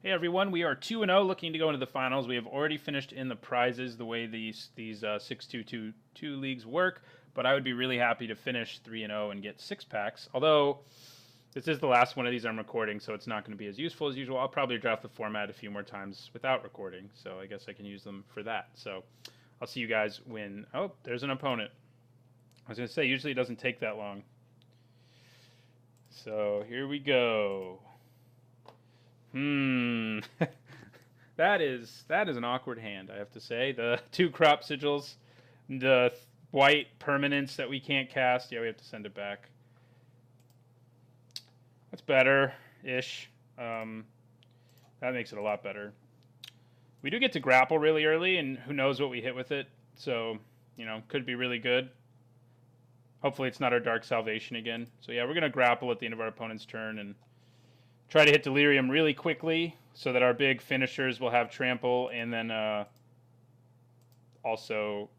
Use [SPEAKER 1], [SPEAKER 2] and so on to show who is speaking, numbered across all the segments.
[SPEAKER 1] Hey everyone, we are 2-0 looking to go into the finals. We have already finished in the prizes the way these 6-2-2 leagues work, but I would be really happy to finish 3-0 and get 6 packs. Although this is the last one of these I'm recording, so it's not going to be as useful as usual. I'll probably draft the format a few more times without recording, so I guess I can use them for that. So I'll see you guys when... Oh, there's an opponent. I was going to say, usually it doesn't take that long. So here we go. that is an awkward hand, I have to say. The two crop sigils, the white permanents that we can't cast. Yeah, we have to send it back. That's better-ish. That makes it a lot better. We do get to grapple really early, and who knows what we hit with it. So, could be really good. Hopefully it's not our Dark Salvation again. So yeah, we're going to grapple at the end of our opponent's turn and try to hit Delirium really quickly so that our big finishers will have trample, and then also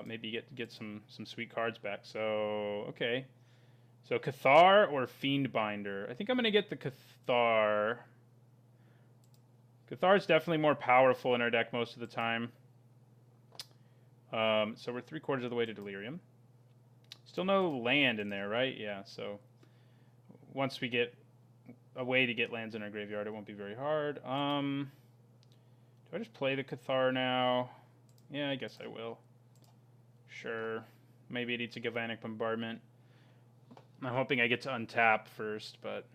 [SPEAKER 1] maybe get some sweet cards back. So okay, so Cathar or Fiendbinder. I think I'm gonna get the Cathar. Cathar is definitely more powerful in our deck most of the time. So we're 3/4 of the way to Delirium. Still no land in there, right? Yeah. So once we get a way to get lands in our graveyard, it won't be very hard. Do I just play the Cathar now? Yeah, I guess I will. Sure. Maybe it eats a Galvanic Bombardment. I'm hoping I get to untap first, but...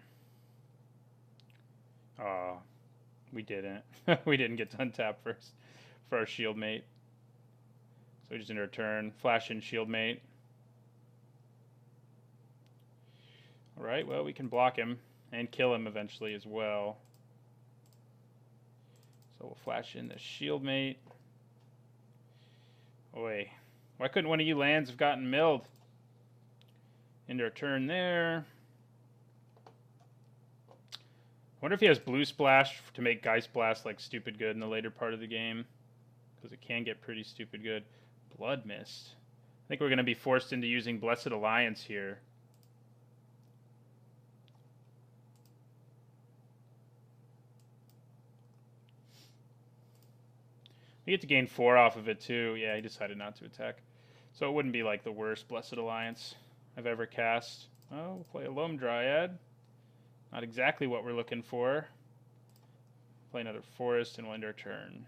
[SPEAKER 1] we didn't. We didn't get to untap first for our Shield Mate. So we just end our turn. Flash in Shield Mate. Alright, well, we can block him and kill him eventually as well. So we'll flash in the Shield Mate. Oi. Why couldn't one of you lands have gotten milled? End our turn there. I wonder if he has Blue Splash to make Geist Blast like stupid good in the later part of the game. Because it can get pretty stupid good. Blood Mist. I think we're going to be forced into using Blessed Alliance here. We get to gain 4 off of it too. Yeah, he decided not to attack. So it wouldn't be like the worst Blessed Alliance I've ever cast. Oh, we'll play a Loam Dryad. Not exactly what we're looking for. Play another Forest and we'll end our turn.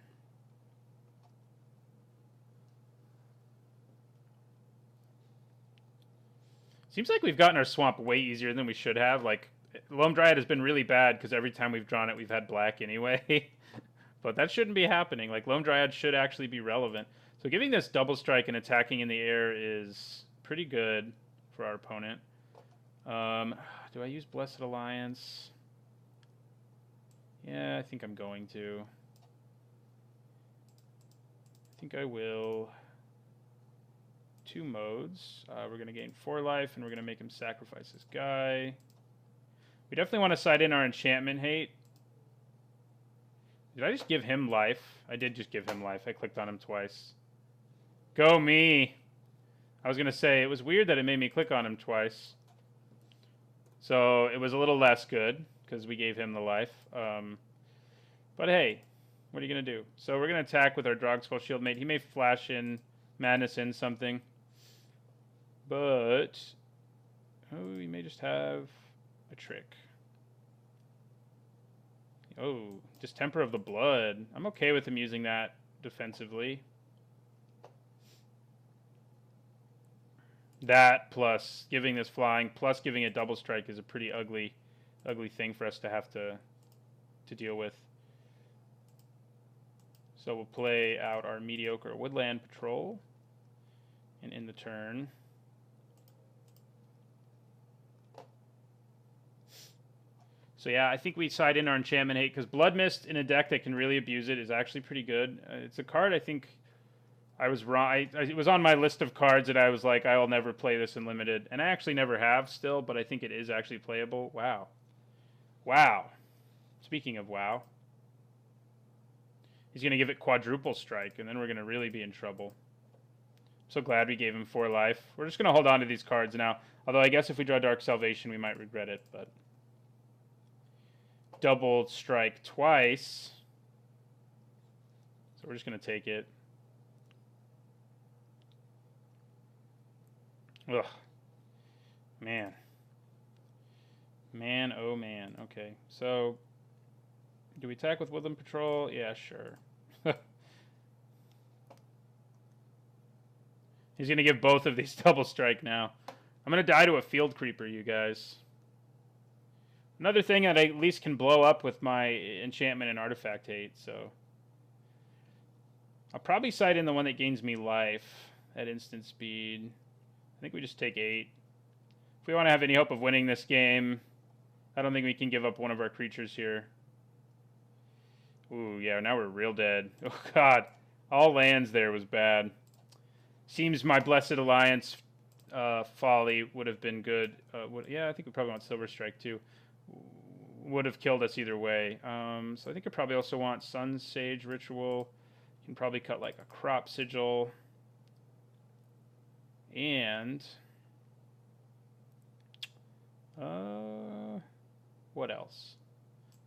[SPEAKER 1] Seems like we've gotten our swamp way easier than we should have. Like, Loam Dryad has been really bad because every time we've drawn it, we've had black anyway. But that shouldn't be happening. Like, Loam Dryad should actually be relevant. So giving this double strike and attacking in the air is pretty good for our opponent. Do I use Blessed Alliance? Yeah, I think I'm going to. I think I will. 2 modes. We're going to gain 4 life, and we're going to make him sacrifice this guy. We definitely want to side in our Enchantment Hate. Did I just give him life? I did just give him life. I clicked on him twice. Go me! I was going to say, it was weird that it made me click on him twice. So it was a little less good, because we gave him the life. But hey, what are you going to do? So we're going to attack with our Drogskull Shield Mate. He may flash in, Madness in something. But, oh, he may just have a trick. Oh, Distemper of the Blood. I'm okay with him using that defensively. That plus giving this flying plus giving it double strike is a pretty ugly thing for us to have to deal with. So we'll play out our mediocre Woodland Patrol and end the turn. So yeah, I think we side in our Enchantment Hate because Blood Mist in a deck that can really abuse it is actually pretty good. It's a card I think I was wrong. It was on my list of cards that I was like, I'll never play this in Limited. And I actually never have still, but I think it is actually playable. Wow. Wow. Speaking of wow. He's going to give it Quadruple Strike, and then we're going to really be in trouble. I'm so glad we gave him 4 life. We're just going to hold on to these cards now. Although I guess if we draw Dark Salvation, we might regret it, but... double strike twice. So we're just going to take it. Ugh. Man. Man, oh man. Okay, so do we attack with Woodland Patrol? Yeah, sure. He's going to give both of these double strike now. I'm going to die to a Field Creeper, you guys. Another thing that I at least can blow up with my enchantment and artifact hate, so I'll probably side in the one that gains me life at instant speed. I think we just take 8. If we want to have any hope of winning this game, I don't think we can give up one of our creatures here. Ooh, yeah, now we're real dead. Oh, God. All lands there was bad. Seems my Blessed Alliance folly would have been good. Yeah, I think we probably want Silver Strike, too. Would have killed us either way. So I think I probably also want Sun Sage Ritual. You can probably cut like a Crop Sigil. And what else?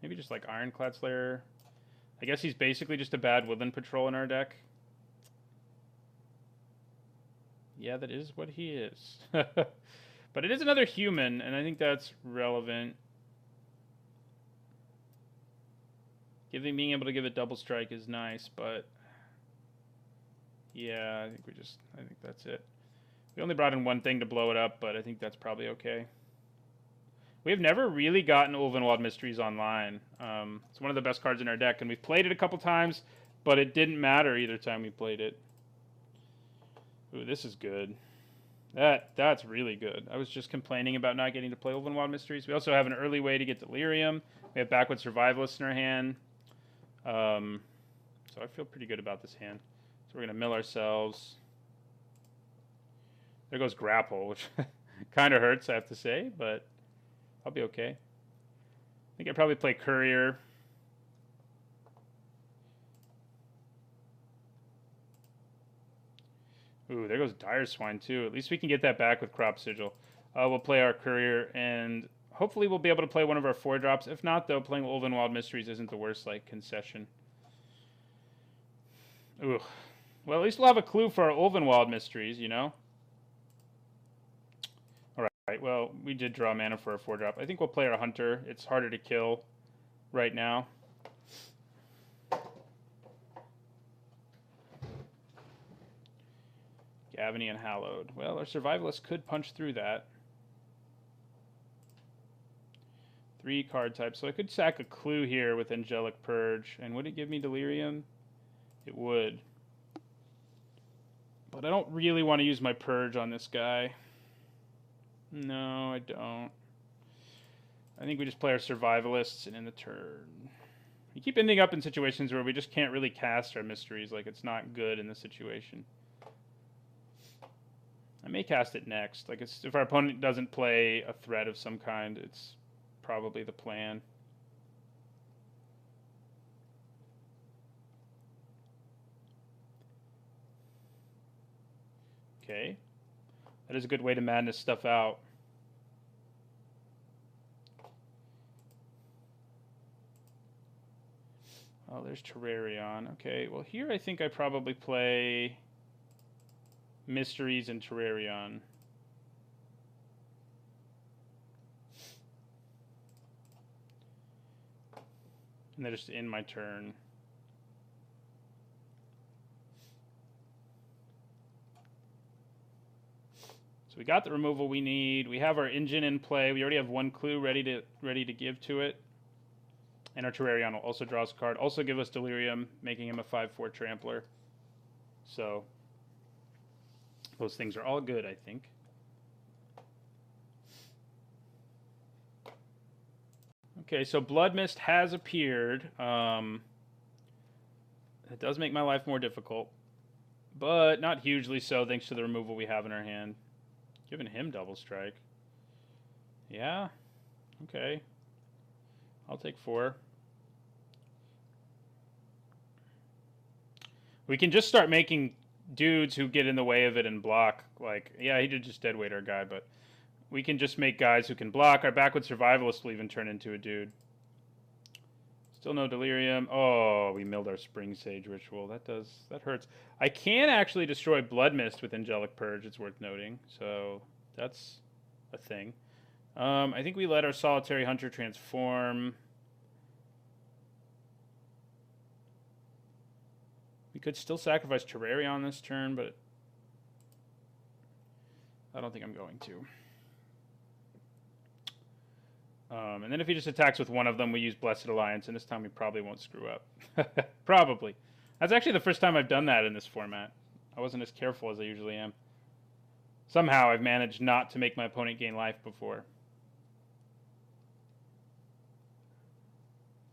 [SPEAKER 1] Maybe just like Ironclad Slayer. I guess he's basically just a bad Woodland Patrol in our deck. Yeah, that is what he is. But it is another human, and I think that's relevant. Being able to give it double strike is nice, but yeah, I think that's it. We only brought in one thing to blow it up, but I think that's probably okay. We have never really gotten Ulvenwald Mysteries online. It's one of the best cards in our deck, and we've played it a couple times, but it didn't matter either time we played it. Ooh, this is good. That's really good. I was just complaining about not getting to play Ulvenwald Mysteries. We also have an early way to get Delirium. We have Backward Survivalists in our hand. So I feel pretty good about this hand. So we're going to mill ourselves. There goes Grapple, which kind of hurts, I have to say, but I'll be okay. I think I'd probably play Courier. Ooh, there goes Dire Swine, too. At least we can get that back with Crop Sigil. We'll play our Courier, and hopefully we'll be able to play one of our 4-drops. If not, though, playing Ulvenwald Mysteries isn't the worst, like, concession. Ooh. Well, at least we'll have a clue for our Ulvenwald Mysteries, you know? Alright, well, we did draw mana for a 4-drop. I think we'll play our Hunter. It's harder to kill right now. Gavany and Hallowed. Well, our Survivalist could punch through that. 3 card types. So I could sack a Clue here with Angelic Purge. And would it give me Delirium? It would. But I don't really want to use my Purge on this guy. No, I don't. I think we just play our Survivalists and end the turn. We keep ending up in situations where we just can't really cast our Mysteries. Like, it's not good in this situation. I may cast it next. Like, if our opponent doesn't play a threat of some kind, it's probably the plan. Okay. That is a good way to madness stuff out. Oh, there's Terrarion. Okay, well here I think I probably play Mysteries and Terrarion. And then just end my turn. So we got the removal we need. We have our engine in play. We already have 1 clue ready to give to it. And our Terrarion will also draw us a card. Also give us Delirium, making him a 5/4 Trampler. So those things are all good, I think. Okay, so Blood Mist has appeared. It does make my life more difficult, but not hugely so thanks to the removal we have in our hand. Giving him double strike. Yeah, okay. I'll take 4. We can just start making dudes who get in the way of it and block. Like, yeah, he did just deadweight our guy, but we can just make guys who can block. Our Backward Survivalist will even turn into a dude. Still no Delirium. Oh, we milled our Spring Sage Ritual. That hurts. I can actually destroy Blood Mist with Angelic Purge, it's worth noting. So that's a thing. I think we let our Solitary Hunter transform. We could still sacrifice Terrarion this turn, but I don't think I'm going to. And then if he just attacks with one of them, we use Blessed Alliance, and this time we probably won't screw up. Probably. That's actually the first time I've done that in this format. I wasn't as careful as I usually am. Somehow I've managed not to make my opponent gain life before.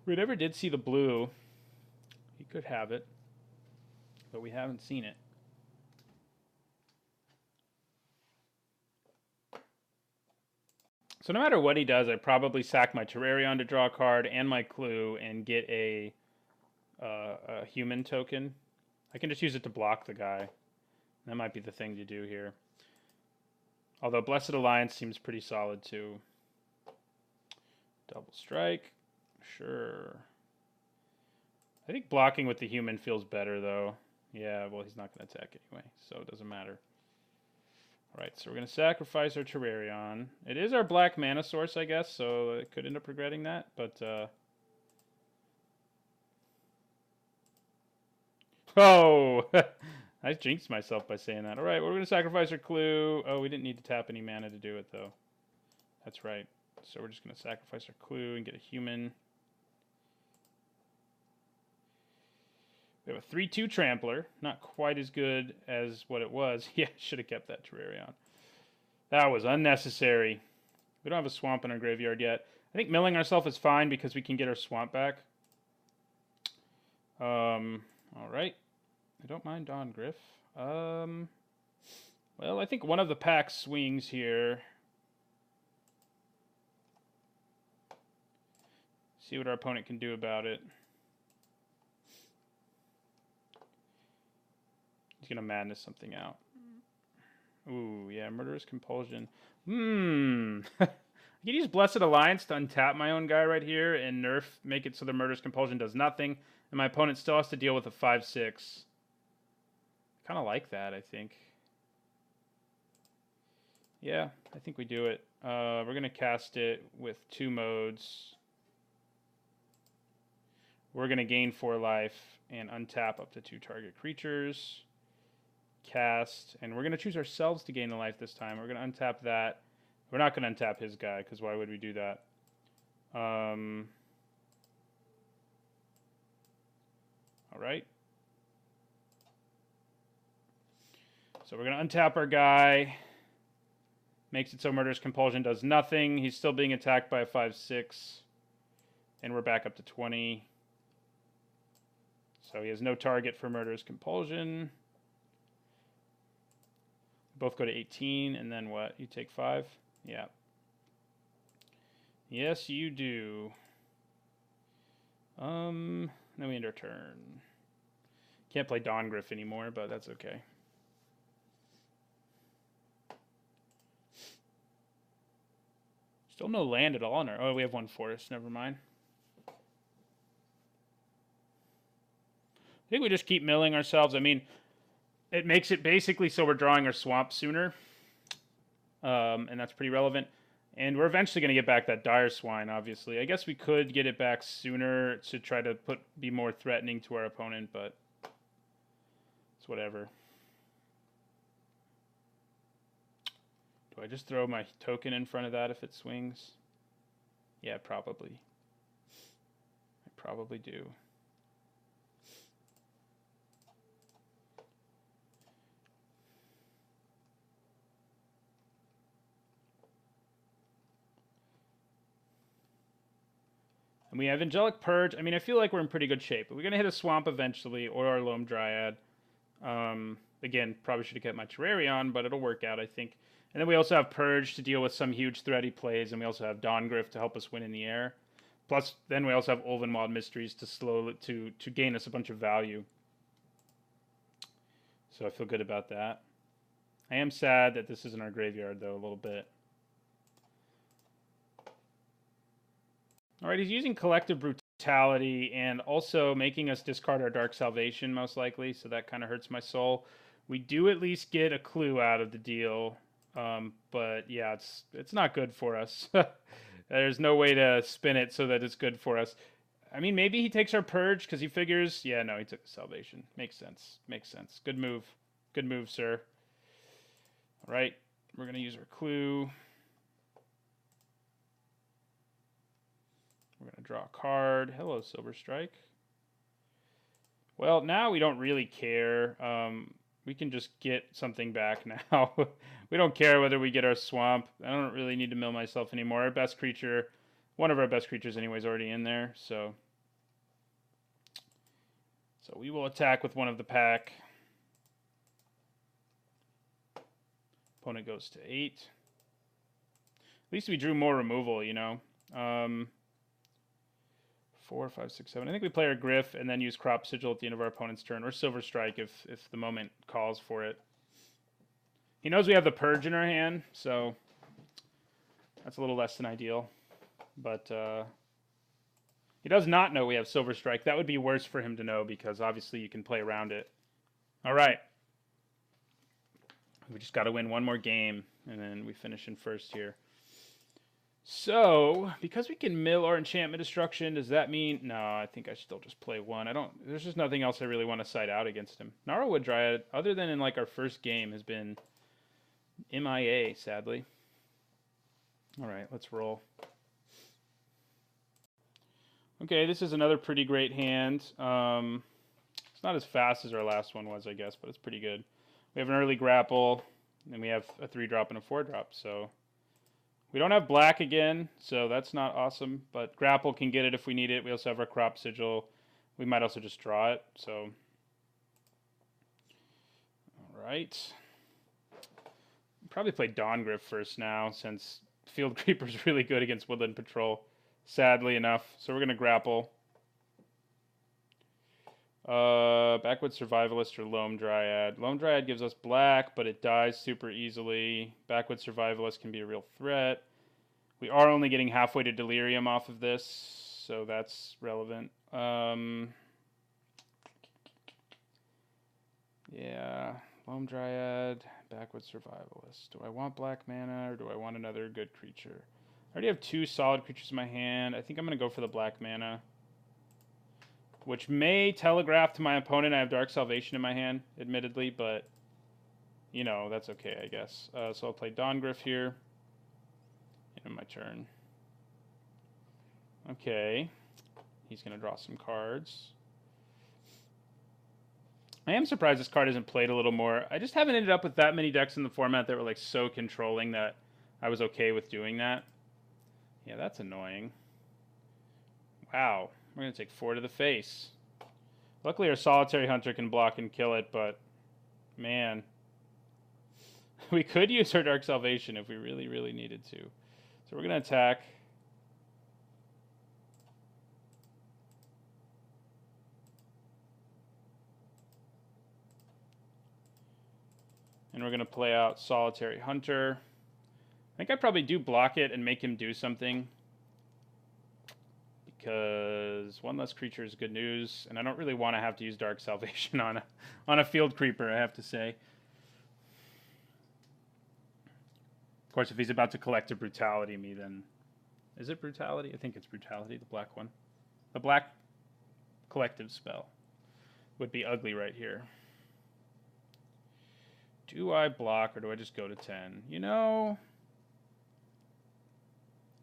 [SPEAKER 1] If we never did see the blue, he could have it, but we haven't seen it. So no matter what he does, I probably sack my Terrarion to draw a card and my Clue and get a human token. I can just use it to block the guy. That might be the thing to do here. Although Blessed Alliance seems pretty solid too. Double strike. Sure. I think blocking with the human feels better though. Yeah, well he's not going to attack anyway, so it doesn't matter. Alright, so we're going to sacrifice our Terrarion. It is our black mana source, I guess, so I could end up regretting that, but... Oh! I jinxed myself by saying that. Alright, we're going to sacrifice our Clue. Oh, we didn't need to tap any mana to do it, though. That's right. So we're just going to sacrifice our Clue and get a human. We have a 3/2 Trampler. Not quite as good as what it was. Yeah, should have kept that Terrarion. That was unnecessary. We don't have a swamp in our graveyard yet. I think milling ourselves is fine because we can get our swamp back. Alright. I don't mind Dawn Griff. Well, I think one of the packs swings here. See what our opponent can do about it. He's going to madness something out. Ooh, yeah, Murderous Compulsion. I could use Blessed Alliance to untap my own guy right here and nerf, make it so the Murderous Compulsion does nothing, and my opponent still has to deal with a 5/6. Kind of like that, I think. Yeah, I think we do it. We're going to cast it with 2 modes. We're going to gain 4 life and untap up to 2 target creatures. Cast, and we're going to choose ourselves to gain the life this time. We're going to untap that. We're not going to untap his guy, because why would we do that? Alright. So we're going to untap our guy. Makes it so Murderous Compulsion does nothing. He's still being attacked by a 5/6. And we're back up to 20. So he has no target for Murderous Compulsion. Both go to 18, and then what? You take 5? Yeah. Yes, you do. Then we end our turn. Can't play Dawn Griff anymore, but that's okay. Still no land at all in our... Oh, we have 1 forest. Never mind. I think we just keep milling ourselves. I mean... It makes it basically so we're drawing our swamp sooner. And that's pretty relevant. And we're eventually going to get back that Dire Swine, obviously. I guess we could get it back sooner to try to be more threatening to our opponent, but it's whatever. Do I just throw my token in front of that if it swings? Yeah, probably. I probably do. And we have Angelic Purge. I mean, I feel like we're in pretty good shape. But we're going to hit a Swamp eventually, or our Loam Dryad. Again, probably should have kept my Terrarion, but it'll work out, I think. And then we also have Purge to deal with some huge threat he plays, and we also have Dawn Griff to help us win in the air. Plus, then we also have Ulvenwald Mysteries to gain us a bunch of value. So I feel good about that. I am sad that this is in our graveyard, though, a little bit. All right, he's using Collective Brutality. brutality and also making us discard our Dark Salvation, most likely, so that kind of hurts my soul. We do at least get a clue out of the deal, but yeah, it's not good for us. There's no way to spin it so that it's good for us. I mean, maybe he takes our Purge because he figures... Yeah, no, he took the Salvation. Makes sense. Makes sense. Good move. Good move, sir. All right, we're going to use our clue. We're going to draw a card. Hello, Silver Strike. Well, now we don't really care. We can just get something back now. We don't care whether we get our swamp. I don't really need to mill myself anymore. Our best creature, one of our best creatures anyway, is already in there. So we will attack with one of the pack. Opponent goes to 8. At least we drew more removal, you know. 4, 5, 6, 7. I think we play our Griff and then use Crop Sigil at the end of our opponent's turn, or Silver Strike if the moment calls for it. He knows we have the Purge in our hand, so that's a little less than ideal. But he does not know we have Silver Strike. That would be worse for him to know because obviously you can play around it. All right. We just got to win one more game, and then we finish in first here. So, because we can mill our Enchantment Destruction, does that mean... No, I think I still just play one. There's just nothing else I really want to side out against him. Gnarlwood Dryad, other than in like our first game, has been MIA, sadly. Alright, let's roll. Okay, this is another pretty great hand. It's not as fast as our last one was, I guess, but it's pretty good. We have an early grapple, and we have a 3-drop and a 4-drop, so... We don't have black again, so that's not awesome, but grapple can get it if we need it. We also have our Crop Sigil. We might also just draw it, so... Alright. Probably play Dawngriff first now, since Field Creeper's really good against Woodland Patrol, sadly enough. So we're going to grapple. Backwoods Survivalist or Loam Dryad. Loam Dryad gives us black, but it dies super easily. Backwoods Survivalist can be a real threat. We are only getting halfway to Delirium off of this, so that's relevant. Yeah, Loam Dryad, Backwoods Survivalist. Do I want black mana, or do I want another good creature? I already have 2 solid creatures in my hand. I think I'm going to go for the black mana, which may telegraph to my opponent I have Dark Salvation in my hand, admittedly, but, you know, that's okay, I guess. So I'll play Dawngriff here. In my turn. Okay. He's going to draw some cards. I am surprised this card isn't played a little more. I just haven't ended up with that many decks in the format that were, like, so controlling that I was okay with doing that. Yeah, that's annoying. Wow. We're going to take 4 to the face. Luckily, our Solitary Hunter can block and kill it, but, man. We could use our Dark Salvation if we really, really needed to. So we're going to attack. And we're going to play out Solitary Hunter. I think I'd probably do block it and make him do something. Because one less creature is good news, and I don't really want to have to use Dark Salvation on a Field Creeper, I have to say. Of course, if he's about to collect a Brutality me, then... Is it Brutality? I think it's Brutality, the black one. The black collective spell would be ugly right here. Do I block, or do I just go to 10? You know...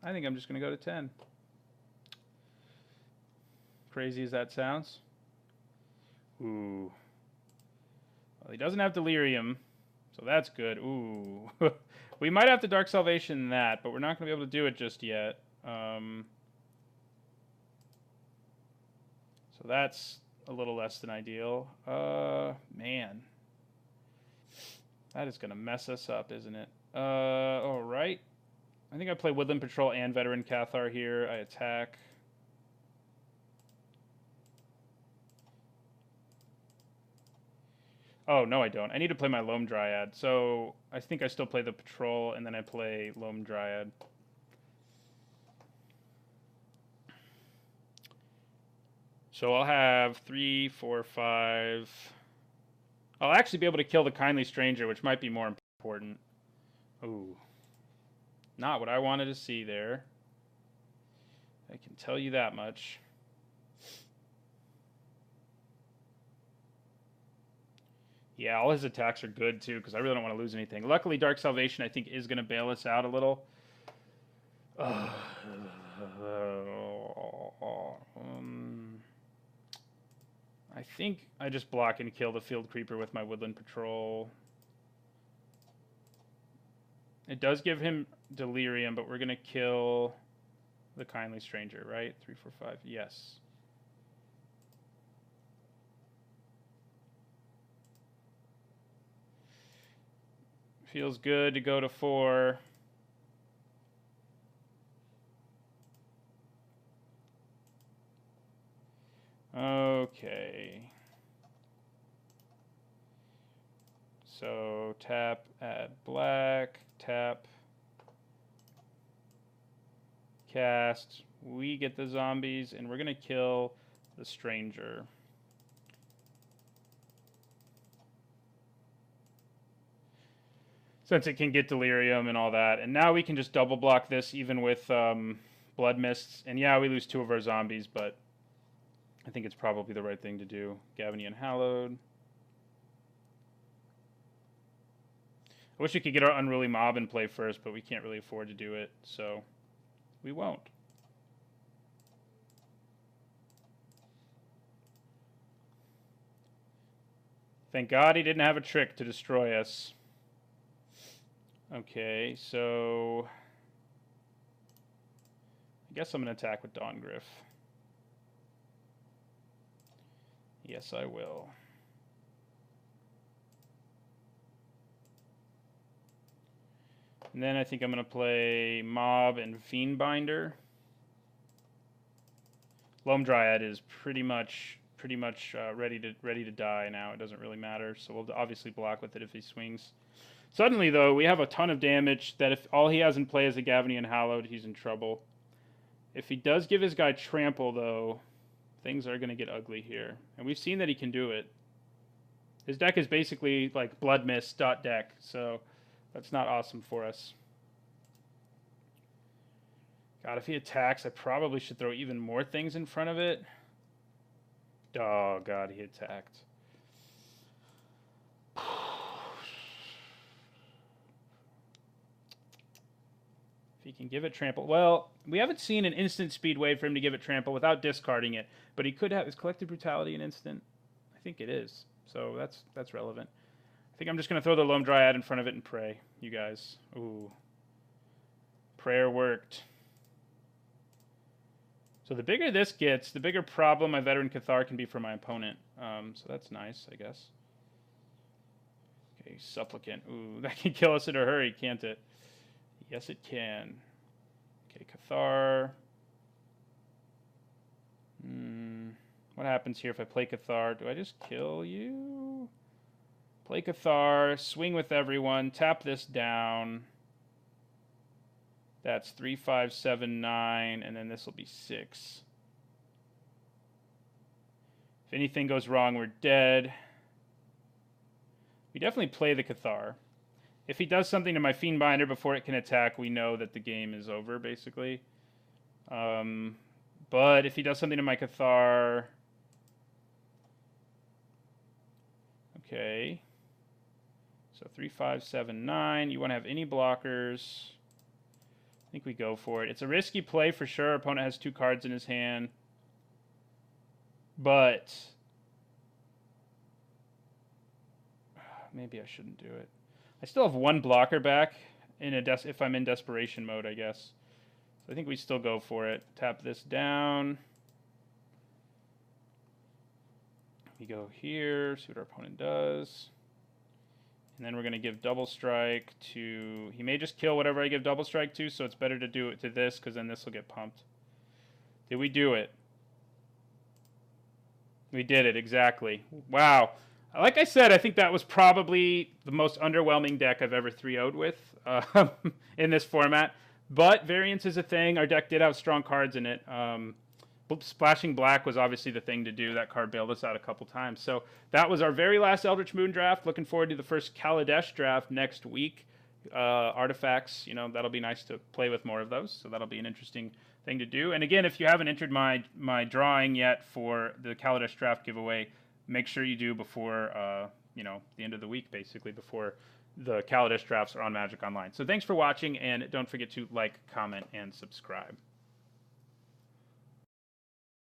[SPEAKER 1] I think I'm just going to go to 10. Crazy as that sounds. Ooh. Well, he doesn't have Delirium, so that's good. Ooh. We might have to Dark Salvation that, but we're not going to be able to do it just yet. So that's a little less than ideal. Man. That is going to mess us up, isn't it? All right. I think I play Woodland Patrol and Veteran Cathar here. I attack. Oh, no, I don't. I need to play my Loam Dryad. So I think I still play the Patrol, and then I play Loam Dryad. So I'll have 3, 4, 5. I'll actually be able to kill the Kindly Stranger, which might be more important. Ooh. Not what I wanted to see there. I can tell you that much. Yeah, all his attacks are good, too, because I really don't want to lose anything. Luckily, Dark Salvation, I think, is going to bail us out a little. I think I just block and kill the Field Creeper with my Woodland Patrol. It does give him Delirium, but we're going to kill the Kindly Stranger, right? 3, 4, 5. Yes. Feels good to go to 4. Okay. So tap, add black, tap, cast. We get the zombies, and we're going to kill the stranger. Since it can get delirium and all that. And now we can just double block this even with blood mists. And yeah, we lose 2 of our zombies, but I think it's probably the right thing to do. Gavinian Hallowed. I wish we could get our Unruly Mob in play first, but we can't really afford to do it, so we won't. Thank God he didn't have a trick to destroy us. Okay, so I guess I'm going to attack with Dawngriff. Yes, I will. And then I think I'm going to play Mob and Fiendbinder. Loam Dryad is pretty much ready to die now. It doesn't really matter, so we'll obviously block with it if he swings. Suddenly, though, we have a ton of damage that if all he has in play is a Gavinian Hallowed, he's in trouble. If he does give his guy Trample, though, things are going to get ugly here. And we've seen that he can do it. His deck is basically like Blood Mist deck, so that's not awesome for us. God, if he attacks, I probably should throw even more things in front of it. Oh, God, he attacked. If he can give it Trample. Well, we haven't seen an instant speed wave for him to give it Trample without discarding it. But he could have. Is Collective Brutality an instant? I think it is. So that's relevant. I think I'm just going to throw the Loam Dryad in front of it and pray, you guys. Ooh. Prayer worked. So the bigger this gets, the bigger problem my Veteran Cathar can be for my opponent. So that's nice, I guess. Okay, Supplicant. Ooh, that can kill us in a hurry, can't it? Yes, it can. Okay, Cathar. What happens here if I play Cathar? Do I just kill you? Play Cathar, swing with everyone, tap this down. That's 3, 5, 7, 9, and then this will be 6. If anything goes wrong, we're dead. We definitely play the Cathar. If he does something to my Fiendbinder before it can attack, we know that the game is over, basically. But if he does something to my Cathar... Okay. So 3, 5, 7, 9. You want to have any blockers... I think we go for it. It's a risky play for sure. Opponent has 2 cards in his hand. But maybe I shouldn't do it. I still have 1 blocker back in if I'm in desperation mode, I guess. So I think we still go for it. Tap this down. We go here, see what our opponent does. And then we're going to give Double Strike to... He may just kill whatever I give Double Strike to, so it's better to do it to this, because then this will get pumped. Did we do it? We did it, exactly. Wow. Like I said, I think that was probably the most underwhelming deck I've ever 3-0'd with in this format. But variance is a thing. Our deck did have strong cards in it. Splashing Black was obviously the thing to do. That card bailed us out a couple times. So that was our very last Eldritch Moon draft. Looking forward to the first Kaladesh draft next week. Artifacts, that'll be nice to play with more of those. So that'll be an interesting thing to do. And again, if you haven't entered my drawing yet for the Kaladesh draft giveaway, make sure you do before the end of the week, basically before the Kaladesh drafts are on Magic Online. So thanks for watching, and don't forget to like, comment, and subscribe.